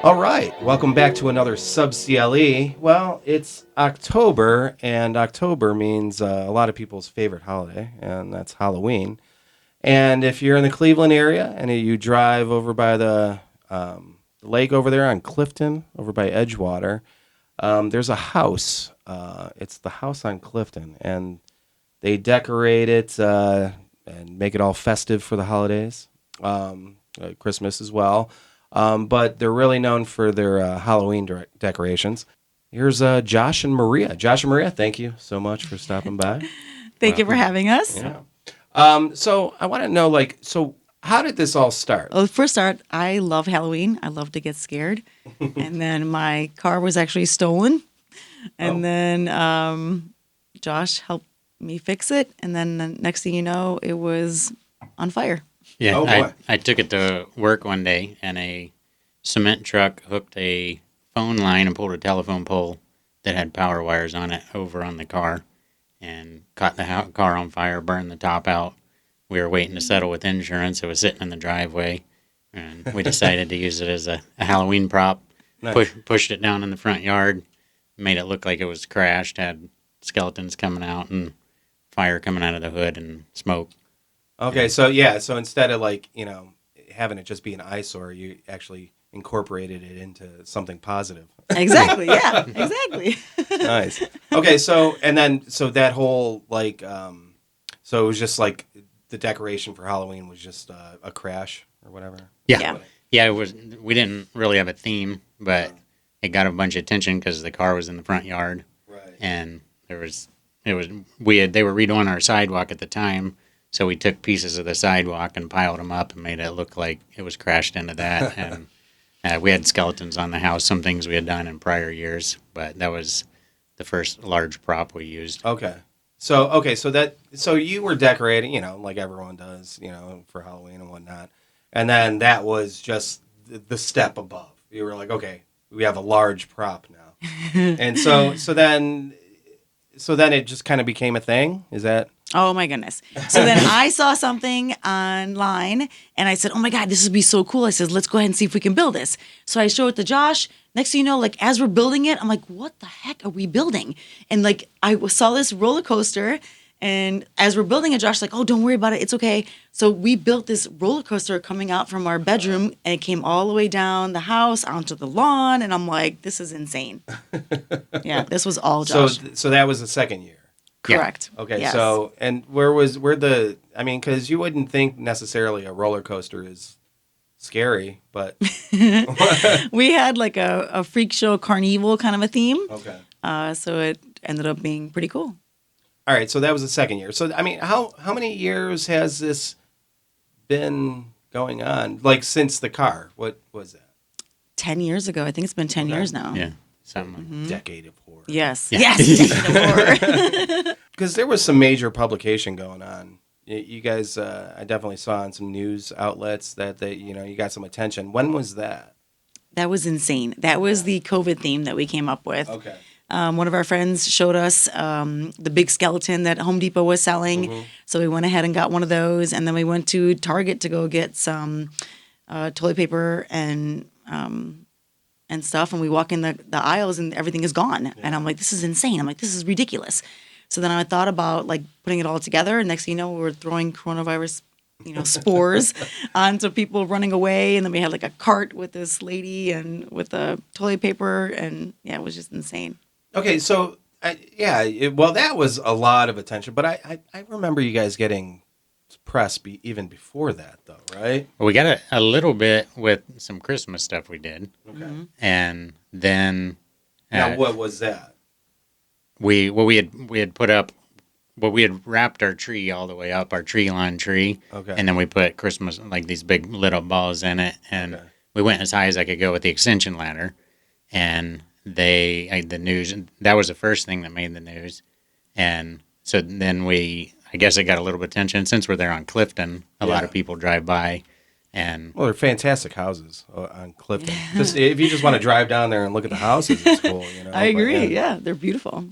All right, welcome back to another Sub CLE. Well, it's October, and October means a lot of people's favorite holiday, and that's Halloween. And if you're in the Cleveland area and you drive over by the lake over there on Clifton, over by Edgewater, there's a house. It's the House on Clifton, and they decorate it and make it all festive for the holidays, Christmas as well. But they're really known for their Halloween decorations. Here's Josh and Maria. Josh and Maria, thank you so much for stopping by. Thank you for having us. Yeah. So I want to know, so how did this all start? Well, first start, I love Halloween. I love to get scared. And then my car was actually stolen. And then Josh helped me fix it. And then the next thing you know, it was on fire. Yeah, Oh, boy. I took it to work one day, and a cement truck hooked a phone line and pulled a telephone pole that had power wires on it over on the car and caught the car on fire, burned the top out. We were waiting to settle with insurance. It was sitting in the driveway, and we decided to use it as a Halloween prop. Nice. Pushed it down in the front yard, made it look like it was crashed, had skeletons coming out and fire coming out of the hood and smoke. Okay, so instead of having it just be an eyesore, you actually incorporated it into something positive. Exactly. Yeah, exactly. Nice. Okay, so that whole so it was just like the decoration for Halloween was just a crash or whatever. Yeah. Yeah, it was. We didn't really have a theme, but it got a bunch of attention because the car was in the front yard, Right. and they were redoing our sidewalk at the time, so we took pieces of the sidewalk and piled them up and made it look like it was crashed into that. And we had skeletons on the house, some things we had done in prior years, but that was the first large prop we used. Okay. So you were decorating, like everyone does, for Halloween and whatnot. And then that was just the step above. You were like, okay, we have a large prop now. And so then it just kind of became a thing. Is that? Oh my goodness. So then I saw something online and I said, oh my God, this would be so cool. I said, let's go ahead and see if we can build this. So I showed it to Josh. Next thing you know, as we're building it, I'm like, what the heck are we building? And I saw this roller coaster, and as we're building it, Josh's like, oh, don't worry about it. It's okay. So we built this roller coaster coming out from our bedroom, and it came all the way down the house onto the lawn. And I'm like, this is insane. Yeah, this was all Josh. So that was the second year. Correct. Okay, Yes. so, and because you wouldn't think necessarily a roller coaster is scary, but. We had like a freak show carnival kind of a theme. Okay. So it ended up being pretty cool. All right, so that was the second year. So, how many years has this been going on? Like, since the car? What was that? 10 years ago. I think it's been 10 years now. Yeah, something. Decade of horror. Yes. Yeah. Yes. Decade of horror. Because there was some major publication going on. You guys, I definitely saw on some news outlets that you got some attention. When was that? That was insane. That was the COVID theme that we came up with. Okay. One of our friends showed us the big skeleton that Home Depot was selling. Mm-hmm. So we went ahead and got one of those. And then we went to Target to go get some toilet paper and stuff. And we walk in the aisles and everything is gone. Yeah. And I'm like, this is insane. I'm like, this is ridiculous. So then I thought about putting it all together. And next thing you know, we were throwing coronavirus spores onto people running away. And then we had a cart with this lady and with the toilet paper. And yeah, it was just insane. Okay, so that was a lot of attention, but I remember you guys getting press even before that, though, right? Well, we got a little bit with some Christmas stuff we did. Okay. Mm-hmm. And then Now, what was that? we had put up, we had wrapped our tree all the way up, our tree line tree. Okay. And then we put Christmas, these big lit up balls in it. And we went as high as I could go with the extension ladder. And the news, that was the first thing that made the news. And so then I guess it got a little bit of attention since we're there on Clifton. A lot of people drive by. And Well, they're fantastic houses on Clifton. Just if you just want to drive down there and look at the houses, it's cool. I agree. Yeah, they're beautiful.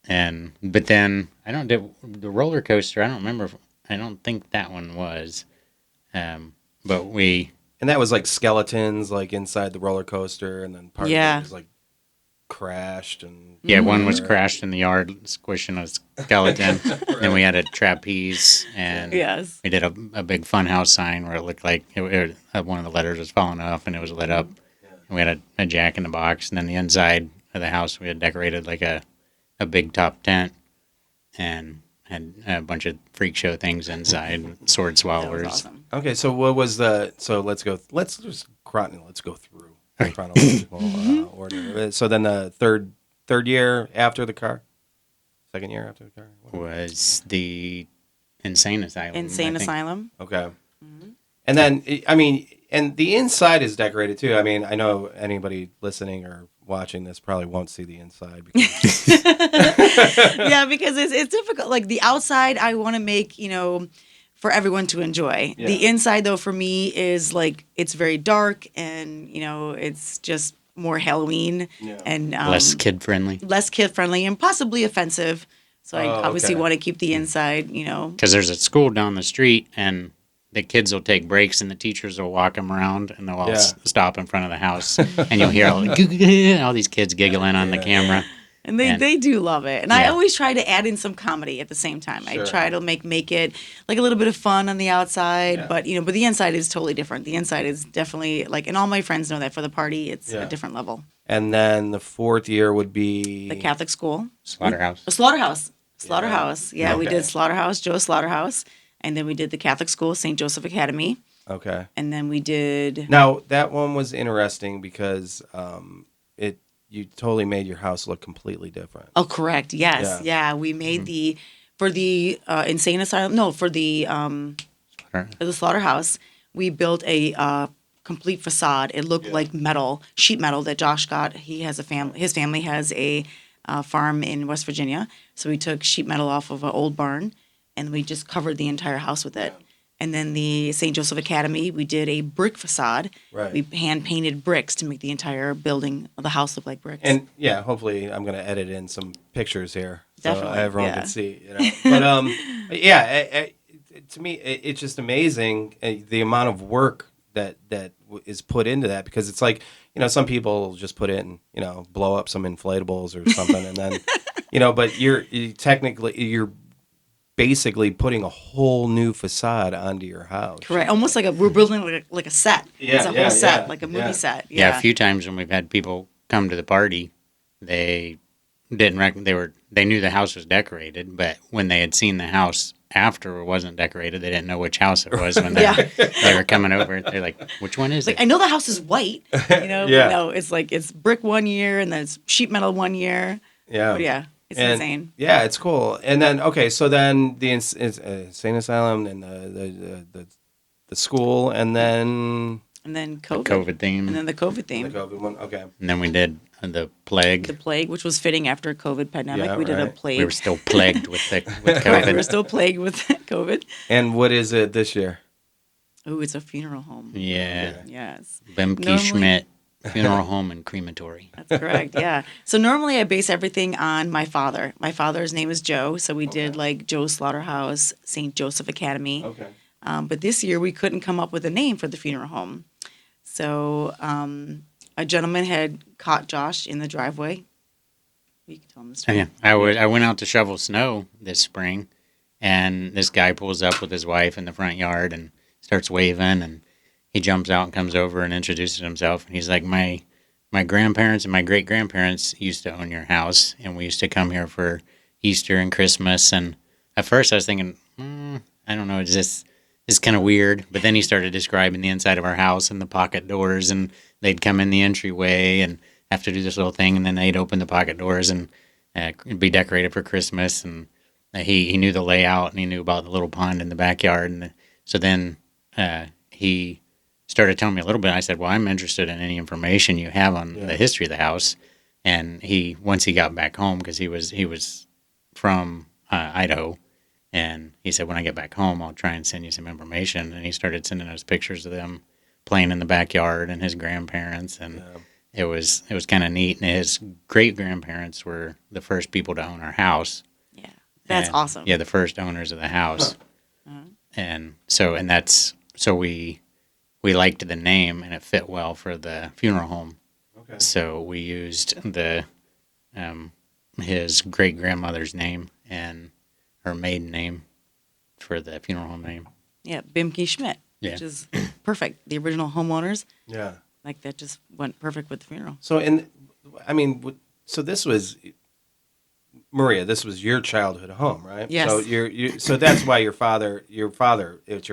But then the roller coaster. I don't remember. I don't think that one was. But we And that was like skeletons like inside the roller coaster, and then part of Yeah. it was like crashed and Yeah, one was or- crashed in the yard, squishing a skeleton. Then we had a trapeze, and Yes. we did a big funhouse sign where it looked like one of the letters was falling off, and it was lit up. And we had a Jack in the Box, and then the inside of the house we had decorated like a big top tent, and had a bunch of freak show things inside, sword That was swallowers. awesome. Okay, so what was the? So let's go through chronological order. So then the third year after the car, second year after the car. Was the insane asylum. Insane I think. Asylum. Okay, and then I mean, and the inside is decorated too. I mean, I know anybody listening or watching this probably won't see the inside because Yeah, because it's difficult. Like the outside, I want to make, for everyone to enjoy. Yeah. The inside, though, for me is like it's very dark and it's just more Halloween Yeah. and Less kid friendly. less kid friendly and possibly offensive. So I obviously okay. want to keep the inside, Because there's a school down the street, and the kids will take breaks, and the teachers will walk them around, and they'll all Yeah. stop in front of the house, and you'll hear all these kids giggling on the camera. And they, And- they do love it. And I Yeah. always try to add in some comedy at the same time. Sure. I try to make it like a little bit of fun on the outside, Yeah. but but the inside is totally different. The inside is definitely like, and all my friends know that for the party, it's Yeah. a different level. and then the fourth year would be The Catholic school, Slaughterhouse. a slaughterhouse. Yeah, we Okay. did Slaughterhouse, Joe Slaughterhouse, and then we did the Catholic school, St. Joseph Academy, Okay. and then we did. Now that one was interesting because you totally made your house look completely different. Oh, correct. Yes, yeah. We made for the insane asylum. No, for the slaughterhouse. We built a complete facade. It looked like metal, sheet metal that Josh got. He has a family. His family has a farm in West Virginia. So we took sheet metal off of an old barn, and we just covered the entire house with it. And then the St. Joseph Academy, we did a brick facade. Right. We hand painted bricks to make the entire building of the house look like bricks. And yeah, hopefully I'm going to edit in some pictures here Definitely, so everyone yeah. can see. But yeah, to me, it's just amazing the amount of work that is put into that because it's like some people just put in blow up some inflatables or something and then but you're basically putting a whole new facade onto your house. Correct. Almost like we're building like a set. Yeah, it's a yeah, whole set, yeah, like a movie yeah. set. Yeah, a few times when we've had people come to the party, they didn't they knew the house was decorated, but when they had seen the house after it wasn't decorated, they didn't know which house it was when they were coming over. They're like, "Which one is Like it?" I know the house is white, Yeah. but no, it's like it's brick one year and then it's sheet metal one year. Yeah. But yeah, it's And- insane. Yeah, it's cool. And then so then the insane asylum and the school, and then And then The COVID. COVID theme, And then the COVID the theme. COVID one. Okay. and then we did the plague. The plague, which was fitting after a COVID pandemic. Yeah, we did a right. plague. We were still plagued with Right, COVID. we were still plagued with COVID. And what is it this year? Oh, it's a funeral home. Yeah, Yes. Bemke Normally- Schmidt Funeral Home and Crematory. That's correct. Yeah. So normally I base everything on my father. My father's name is Joe, so we did like Joe Slaughterhouse, St. Joseph Academy. Okay. But this year we couldn't come up with a name for the funeral home. So a gentleman had caught Josh in the driveway. You can tell him the story. Yeah, I went out to shovel snow this spring, and this guy pulls up with his wife in the front yard and starts waving, and he jumps out and comes over and introduces himself. And he's like, my grandparents and my great grandparents used to own your house, and we used to come here for Easter and Christmas. And at first I was thinking, I don't know, it's kind of weird. But then he started describing the inside of our house and the pocket doors, and they'd come in the entryway and have to do this little thing, and then they'd open the pocket doors and it'd be decorated for Christmas. And he knew the layout, and he knew about the little pond in the backyard. And so then he started telling me a little bit. I said, well, I'm interested in any information you have on the history of the house. And once he got back home, because he was from Idaho, and he said, when I get back home, I'll try and send you some information. And he started sending us pictures of them playing in the backyard and his grandparents. And it was kind of neat. And his great grandparents were the first people to own our house. Yeah. That's And, awesome. Yeah, the first owners of the house. And so we we liked the name and it fit well for the funeral home. Okay. So we used his great grandmother's name and her maiden name for the funeral home name. Yeah, Bimke Schmidt, Yeah. which is perfect. The original homeowners, Yeah. like that just went perfect with the funeral. So, so this was Maria. This was your childhood home, right? Yes. So so that's why it's your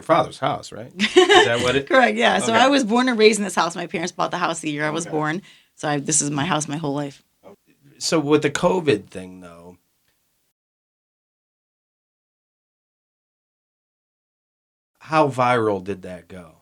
father's house, right? Is that what it? Correct, yeah. So Okay. I was born and raised in this house. My parents bought the house the year I was Okay. born. So this is my house my whole life. So with the COVID thing, though, how viral did that go?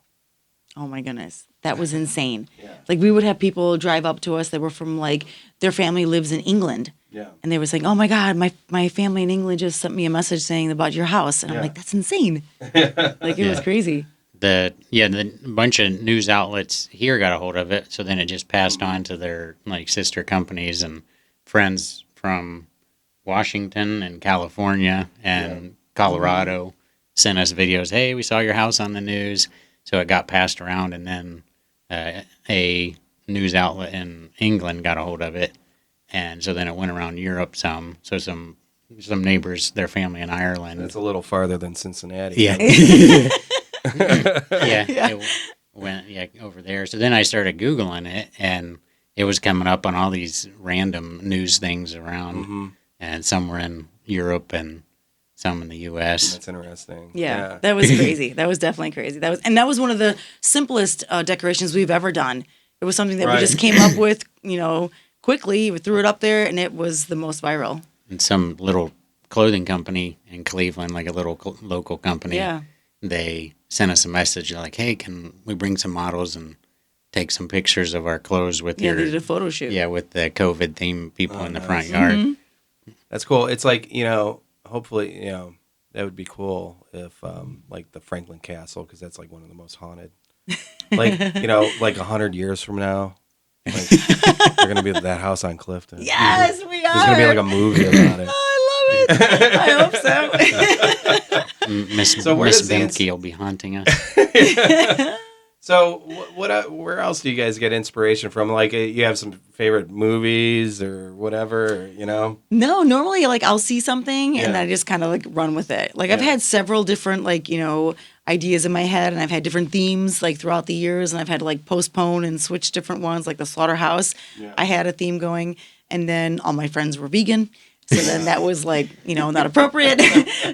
Oh my goodness. That was insane. Yeah. Like we would have people drive up to us that were from like their family lives in England. Yeah. And they were saying, "Oh my God, my family in England just sent me a message saying about your house." And I'm Yeah. like, "That's insane!" Like it was Yeah. crazy. The bunch of news outlets here got a hold of it, so then it just passed on to their like sister companies and friends from Washington and California and Colorado sent us videos. Hey, we saw your house on the news. So it got passed around, and then a news outlet in England got a hold of it, and so then it went around Europe some. So some neighbors, their family in Ireland. That's a little farther than Cincinnati. Yeah. Yeah. It went over there. So then I started Googling it, and it was coming up on all these random news things around, Mm-hmm. and some were in Europe and some in the U.S. That's interesting. Yeah, that was crazy. That was definitely crazy. That was one of the simplest decorations we've ever done. It was something that Right. we just came up with, quickly. We threw it up there, and it was the most viral. And some little clothing company in Cleveland, like a little local company, Yeah. they sent us a message like, "Hey, can we bring some models and take some pictures of our clothes with Yeah, they did a photo shoot. with the COVID theme people Oh, in the nice. front yard." That's cool. It's like, hopefully, that would be cool if, like the Franklin Castle, because that's like one of the most haunted. Like, like 100 years from now, like, they're going to be at that house on Clifton. Yes, we are. There's going to be like a movie about it. I love it. I hope so. Miss So where Miss does the Bimke will be haunting us. So where else do you guys get inspiration from? Like, you have some favorite movies or whatever, No, normally like I'll see something Yeah. and I just kind of like run with it. Like I've Yeah. had several different ideas in my head, and I've had different themes like throughout the years, and I've had to like postpone and switch different ones. Like the slaughterhouse, Yeah. I had a theme going, and then all my friends were vegan. So then that was like, not appropriate.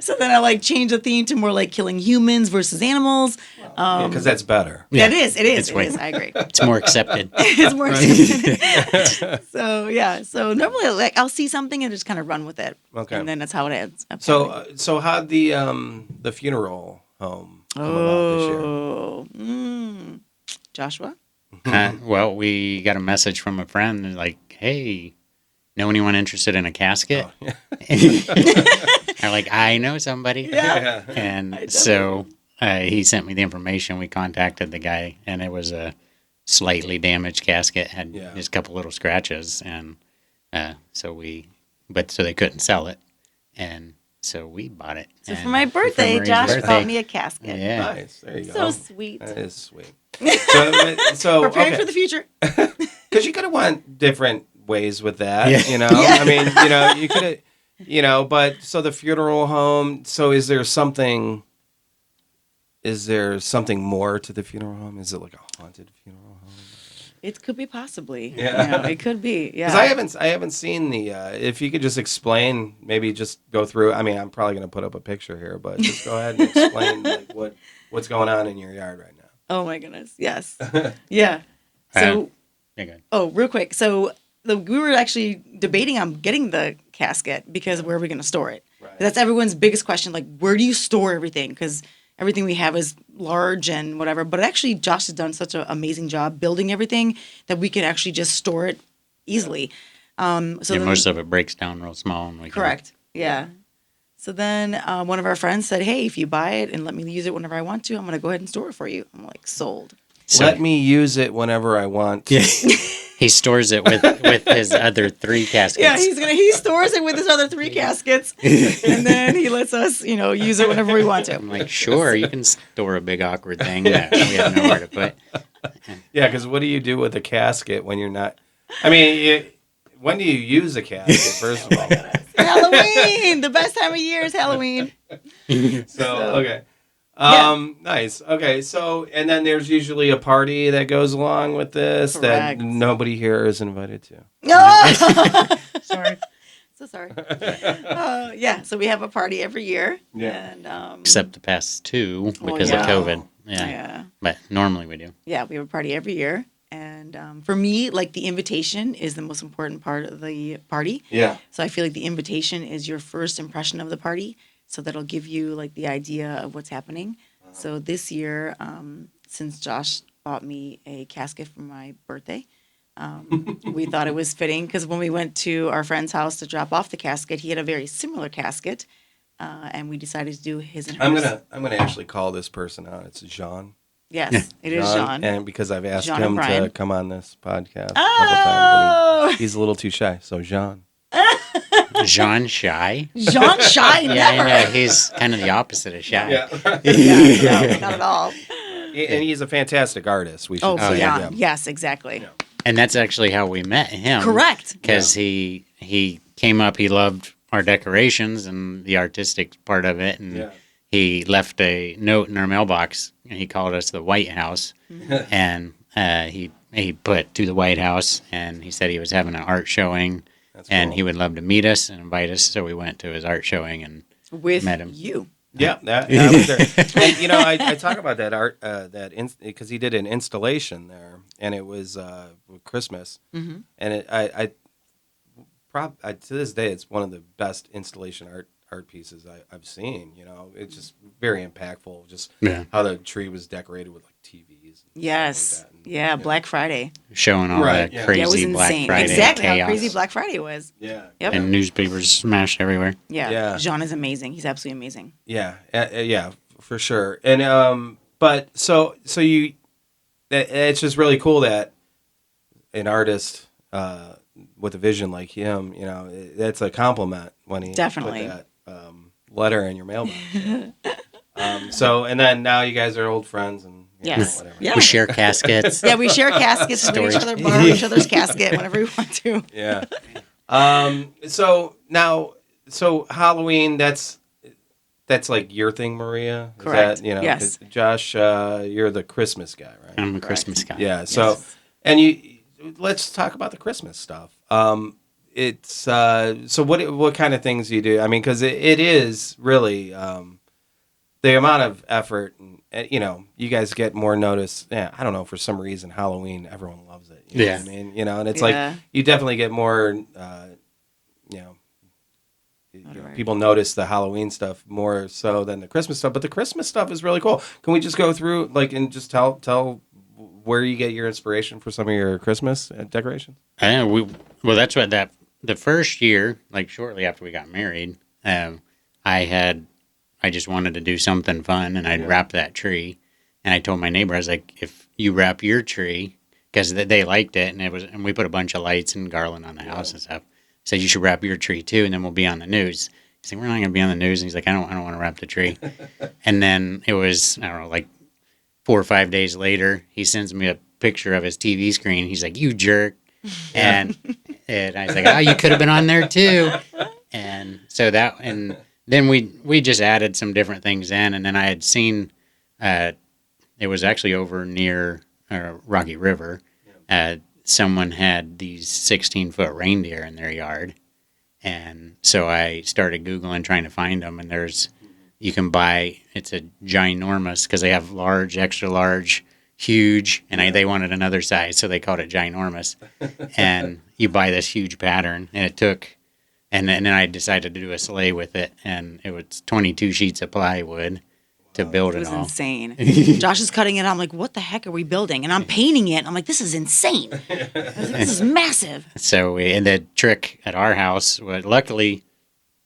So then I like changed the theme to more like killing humans versus animals. Because that's better. Yeah, it is. It is. It's way- I agree. It's more accepted. It's more accepted. So yeah. So normally like I'll see something and just kind of run with it. Okay. And then that's how it ends. So how'd the funeral home come about this year? Joshua? Well, we got a message from a friend like, "Hey, know anyone interested in a casket?" Oh, yeah. I'm like, "I know somebody." Yeah. And so he sent me the information. We contacted the guy, and it was a slightly damaged casket, had Yeah. just a couple little scratches, and so they couldn't sell it, and so we bought it. So for And my birthday, Marie's Josh birthday. bought me a casket. Yeah. Nice. There you So go. sweet. That is sweet. So Preparing for the future. because you could have went different ways with that, Yeah. I mean, you could have, but so the funeral home. So is there something more to the funeral home? Is it like a haunted funeral home? It could be possibly. Yeah. It could be. Yeah. Because I haven't seen the. If you could just explain, maybe just go through. I mean, I'm probably going to put up a picture here, but just go ahead and explain like what's going on in your yard right now. Oh my goodness. Yes. Yeah. So, Yeah, good. real quick. So we were actually debating on getting the casket because where are we going to store it? Right. That's everyone's biggest question. Like, where do you store everything? Because everything we have is large and whatever. But actually, Josh has done such an amazing job building everything that we can actually just store it easily. Most of it breaks down real small. And we can- Correct. Yeah. So then one of our friends said, "Hey, if you buy it and let me use it whenever I want to, I'm going to go ahead and store it for you." I'm like, sold. So Let me use it whenever I want. he He stores it with his other 3 caskets. Yeah, he stores it with his other 3 caskets, and then he lets us, use it whenever we want to. I'm like, sure, you can store a big awkward thing that we have nowhere to put. Yeah, because what do you do with a casket when you're not? I mean, when do you use a casket? First of all, Halloween, the best time of year is Halloween. so okay. Yeah. Nice. Okay, so and then there's usually a party that goes along with this Correct. that nobody here is invited to. No, sorry, so sorry. Yeah, so we have a party every year. Yeah. And Except the past 2 because yeah. of COVID. yeah, But normally we do. yeah, we have a party every year. And for me, like the invitation is the most important part of the party. Yeah. So I feel like the invitation is your first impression of the party. So that'll give you like the idea of what's happening. So this year, since Josh bought me a casket for my birthday, we thought it was fitting because when we went to our friend's house to drop off the casket, he had a very similar casket, and we decided to do his and hers. I'm gonna actually call this person out. It's Jean. Yes, it is Jean. And because I've asked Jean and him to Brian. come on this podcast a couple times, and he's a little too shy. So Jean. Jean Shy? Jean Shy, never. Yeah, he's kind of the opposite of Shy. Yeah, no, not at all. And he's a fantastic artist. We should Oh, say. beyond. Yeah. Yes, exactly. Yeah. And that's actually how we met him. Correct. Because he came up, he loved our decorations and the artistic part of it. And he left a note in our mailbox. And he called us the White House. And he put to the White House. And he said he was having an art showing. That's and cool. he would love to meet us and invite us. So we went to his art showing and With met him. you. Yeah, that was there. And, I talk about that art, because he did an installation there, and it was Christmas, Mm-hmm. and to this day, it's one of the best installation art pieces I've seen. It's just very impactful, just how the tree was decorated with like TVs. And Yes. stuff like that. And, Yeah, Black Friday. Showing all Right, that yeah. crazy Yeah, it was Black insane. Friday Exactly chaos. how crazy Black Friday was. Yeah. Yep. And newspapers smashed everywhere. Yeah. Yeah. Jean is amazing. He's absolutely amazing. Yeah, yeah, for sure. And but so you, it's just really cool that an artist with a vision like him, that's a compliment when he Definitely. put that letter in your mailbox. So and then now you guys are old friends and Yes. whatever. Yeah. We share caskets. Yeah, we share caskets. We each other borrow each other's casket whenever we want to. Yeah. So Halloween, that's like your thing, Maria. Is Correct. That, Yes. 'cause Josh, you're the Christmas guy, right? I'm a Christmas guy. Yeah. So, Yes. and let's talk about the Christmas stuff. It's so what kind of things do you do? I mean, because it is really the amount of effort, and you guys get more notice. Yeah, I don't know, for some reason Halloween everyone loves it. You know what I mean, and it's Yeah. like you definitely get more. People notice the Halloween stuff more so than the Christmas stuff, but the Christmas stuff is really cool. Can we just go through and just tell where you get your inspiration for some of your Christmas decorations? That's what the first year, like shortly after we got married, I just wanted to do something fun, and I'd wrap that tree. And I told my neighbor, I was like, if you wrap your tree, because they liked it, and we put a bunch of lights and garland on the house and stuff. I said, you should wrap your tree too, and then we'll be on the news. He said, we're not going to be on the news. And he's like, I don't want to wrap the tree. And then it was, I don't know, like 4 or 5 days later, he sends me a picture of his TV screen. He's like, you jerk. And I was like, oh, you could have been on there too. And so then we just added some different things in. And then I had seen, it was actually over near Rocky River. Someone had these 16-foot reindeer in their yard. And so I started Googling trying to find them. And you can buy, it's a ginormous, because they have large, extra large, huge, and they wanted another size, so they called it ginormous. And you buy this huge pattern, and it took, and then I decided to do a sleigh with it, and it was 22 sheets of plywood to build It it was all. insane. Josh is cutting it. I'm like, what the heck are we building? And I'm painting it. I'm like, this is insane. I was like, this is massive. So and the trick at our house was, luckily,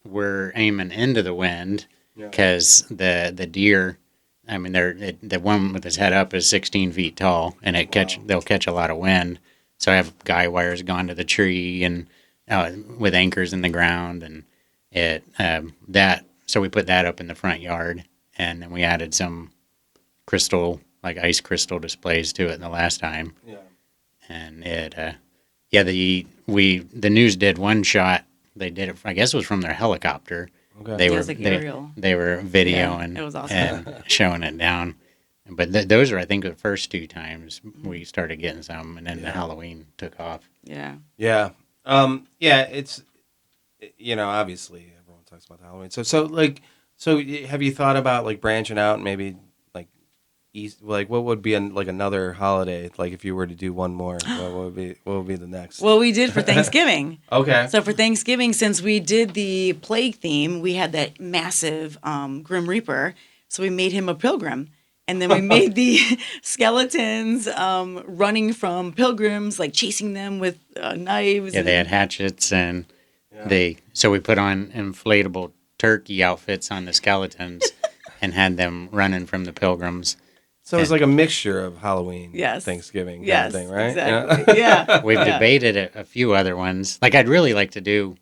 we're aiming into the wind, because the deer, I mean, the one with his head up is 16 feet tall, and they'll catch a lot of wind. So I have guy wires gone to the tree and with anchors in the ground, and it that. So we put that up in the front yard, and then we added some crystal, like ice crystal displays to it the last time. Yeah. And it, the news did one shot. They did it. I guess it was from their helicopter. Okay. They It were was like aerial. they were videoing Yeah, it was awesome. and showing it down. But those are, I think, the first 2 times we started getting some, and then the Halloween took off. Yeah. Yeah. Yeah, it's, obviously everyone talks about Halloween. So have you thought about like branching out and maybe like what would be another holiday? Like if you were to do one more, what would be the next? Well, we did for Thanksgiving. Okay. So for Thanksgiving, since we did the plague theme, we had that massive Grim Reaper. So we made him a pilgrim. And then we made the skeletons running from pilgrims, like chasing them with knives. Yeah, they had hatchets, and so we put on inflatable turkey outfits on the skeletons and had them running from the pilgrims. So it's like a mixture of Halloween, Yes. Thanksgiving kind Yes, of thing, right? exactly. Yeah. We've debated a few other ones. Like I'd really like to do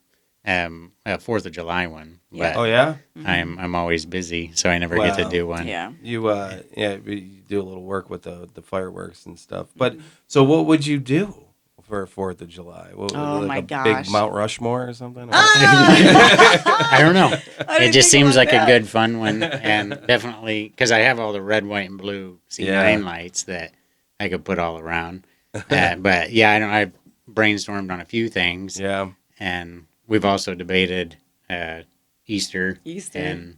a 4th of July one, but Oh yeah. I'm always busy, so I never get to Wow. do one. Yeah. You you do a little work with the fireworks and stuff. But so what would you do for 4th of July? What, Oh, like my a gosh. big Mount Rushmore or something? I don't know. I It didn't just think seems about like that. a good fun one, and definitely because I have all the red, white, and blue C9 lights that I could put all around. But yeah, I've brainstormed on a few things, Yeah. and we've also debated Easter and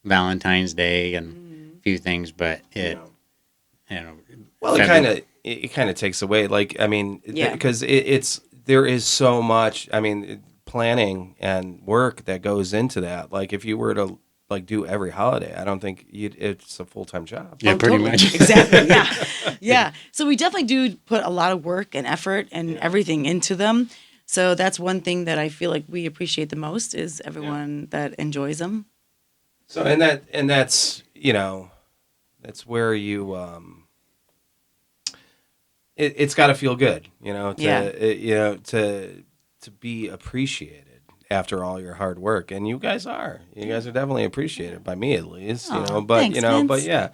Valentine's Day and a few things, but Well, it kind of takes away, like, I mean, Yeah. because there is so much, I mean, planning and work that goes into that. Like, if you were to like do every holiday, I don't think it's a full-time job. Yeah, pretty Totally. much. Exactly. Yeah. Yeah. So we definitely do put a lot of work and effort and everything into them. So that's one thing that I feel like we appreciate the most is everyone that enjoys them. So that's that's where you it's got to feel good, to be appreciated after all your hard work, and you guys are definitely appreciated by me, at least, Aw, but thanks, but Vince. yeah,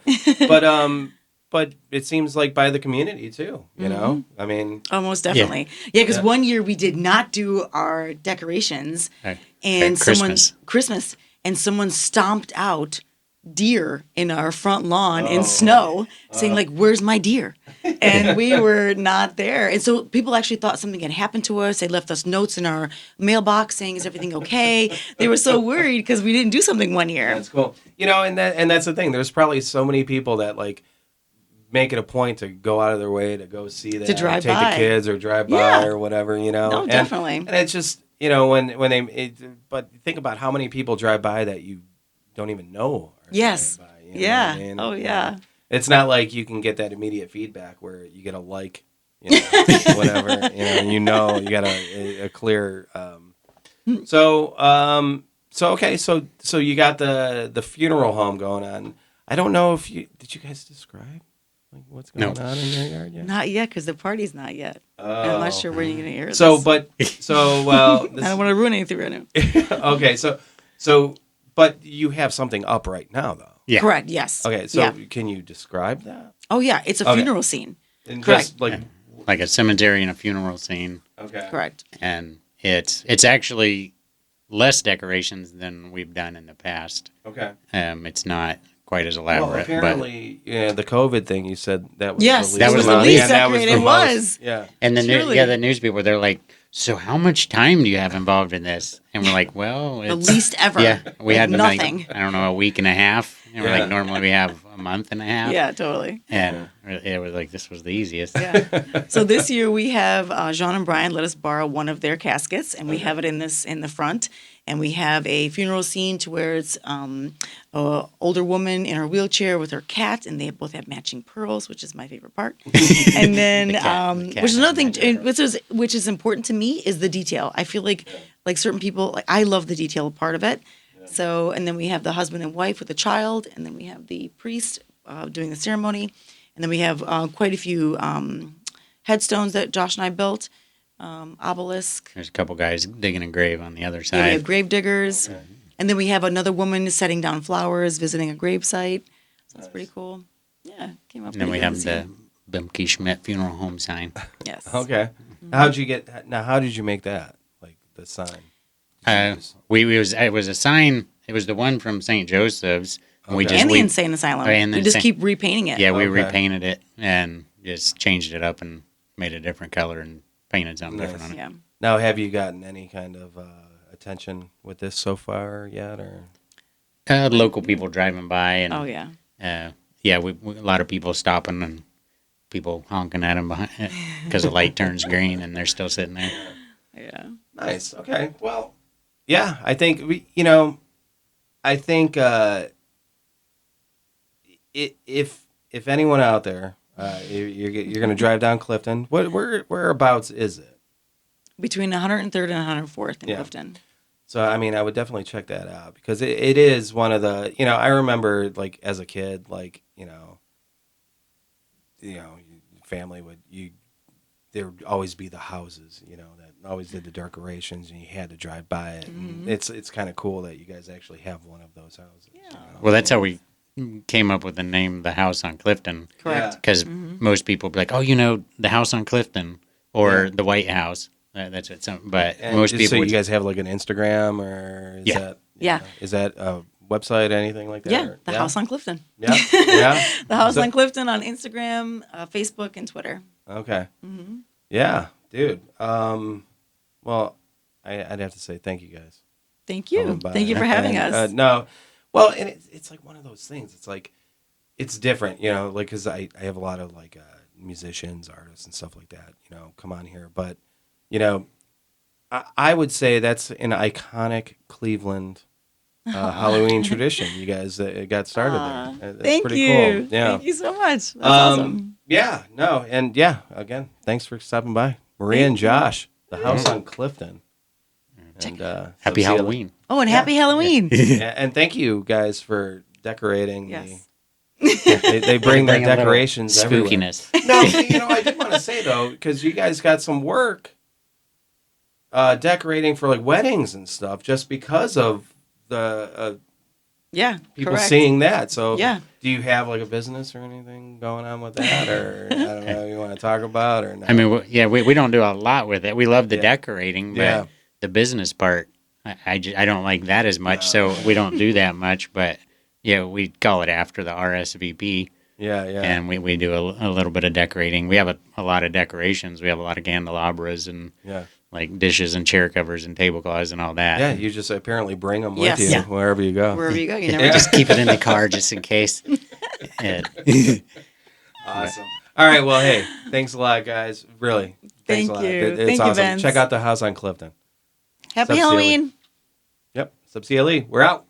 but it seems like by the community too, I mean, Oh, most definitely. Yeah, because one year we did not do our decorations, and Christmas, and someone stomped out deer in our front lawn in snow, saying like, "Where's my deer?" And we were not there, and so people actually thought something had happened to us. They left us notes in our mailbox saying, "Is everything okay?" They were so worried because we didn't do something one year. that's cool, and that's the thing. There's probably so many people that like make it a point to go out of their way to go see that, To drive take by. the kids or drive Yeah. by or whatever, No, and, definitely. and it's just but think about how many people drive by that you don't even know are Yes. driving by, Yeah. what I mean? Oh, yeah. It's not like you can get that immediate feedback where you get a like, whatever, and you got a clear. So okay, so you got the funeral home going on. I don't know if did you guys describe like what's going on in your yard yet? Not yet, because the party's not yet. And I'm not sure when you're going to hear this. Well, I don't want to ruin anything right now. okay, but you have something up right now, though. Yeah. Correct. Yes. Okay, so Yeah. can you describe that? Oh yeah, it's a Okay. funeral scene. And Correct. just like Like a cemetery and a funeral scene, okay, Correct. and it's actually less decorations than we've done in the past. okay. It's not quite as Well, elaborate, apparently, the COVID thing you said that was Yes, the that least was the amount. least Yeah, that was decorated. the It most. was. Yeah. and Truly. the news people, they're like, "So how much time do you have involved in this?" And we're like, "Well, The it's least ever. yeah, we Like had nothing. like I don't know, a week and a half. And we're Yeah. like, normally we have a month and a half. Yeah, totally. And it was like this was the easiest. Yeah. So this year we have Jean and Brian let us borrow one of their caskets, and we have it in the front. And we have a funeral scene to where it's an older woman in her wheelchair with her cat, and they both have matching pearls, which is my favorite part. And then, The cat which is has another thing, matching which is important to me, is the detail. I feel like certain people, like I love the detail part of it. So, and then we have the husband and wife with the child, and then we have the priest doing the ceremony, and then we have quite a few headstones that Josh and I built, obelisk. There's a couple guys digging a grave on the other Yeah, we side. have grave diggers. Okay. And then we have another woman setting down flowers, visiting a grave site. So that's pretty cool. Yeah, came up And then pretty we good have this the year. Bimke Schmidt Funeral Home sign. Yes. Okay. Mm-hmm. How did you make that? Like the sign? It was a sign. It was the one from St. Joseph's. Okay. And the insane asylum. Oh, and the we just insane- keep repainting it. Yeah, we Okay. repainted it and just changed it up and made a different color and painted something different on it. Yeah. Now, have you gotten any kind of attention with this so far yet, or? Local people driving by and Oh yeah. a lot of people stopping and people honking at them because the light turns green and they're still sitting there. Yeah. Nice. Okay. Well, yeah. I think I think if anyone out there, you're going to drive down Clifton. Whereabouts is it? Between 103rd and 104th in Yeah. Clifton. So I mean, I would definitely check that out because it is one of the. I remember like as a kid, like family there would always be the houses, that always did the decorations, and you had to drive by it. And it's kind of cool that you guys actually have one of those houses. Yeah. Well, that's how we came up with the name The House on Clifton. Correct. Because most people be like, oh, the House on Clifton or the White House. That's what some. But And most just people so would you guys have like an Instagram or is Yeah. that Yeah. is that a website, anything like that? Yeah. or- The House on Clifton. Yeah. Yeah. The House So- on Clifton on Instagram, Facebook, and Twitter. Okay. Mm-hmm. Yeah, dude. Well, I'd have to say thank you guys. Thank coming you. by. Thank you for having And, us. No, well, and it's like one of those things. It's like it's different, like because I have a lot of like musicians, artists, and stuff like that, come on here. But I would say that's an iconic Cleveland Halloween tradition. You guys got started there. That's Thank pretty you. cool. Yeah. Thank you so much. That's awesome. Yeah. No. And yeah. Again, thanks for stopping by, Marija and Josh, the house on Clifton. And Happy Halloween. Oh, and happy Halloween. Yeah, and thank you guys for decorating. Yes. They bring their Bring a little decorations everywhere. spookiness. No, I did want to say though, because you guys got some work decorating for like weddings and stuff, just because of the Yeah. people correct. seeing that. So, Yeah. do you have like a business or anything going on with that, or I don't know, you want to talk about or not? I mean, we don't do a lot with it. We love the Yeah. decorating, but Yeah. the business part, I don't like that as much, so we don't do that much. But yeah, we call it after the RSVP, yeah, and we do a little bit of decorating. We have a lot of decorations. We have a lot of candelabras and yeah. like dishes and chair covers and tablecloths and all that. Yeah, you just apparently bring them Yes. with you Yeah. wherever you go. Wherever you go, you never Yeah. know. Just keep it in the car just in case. Yeah. Awesome. All right. Well, hey, thanks a lot, guys. Really. Thanks Thank a lot. you. It's Thank you, awesome. Vince. Check out the house on Clifton. Happy Subsidiary. Halloween. Yep. Sub CLE. We're out.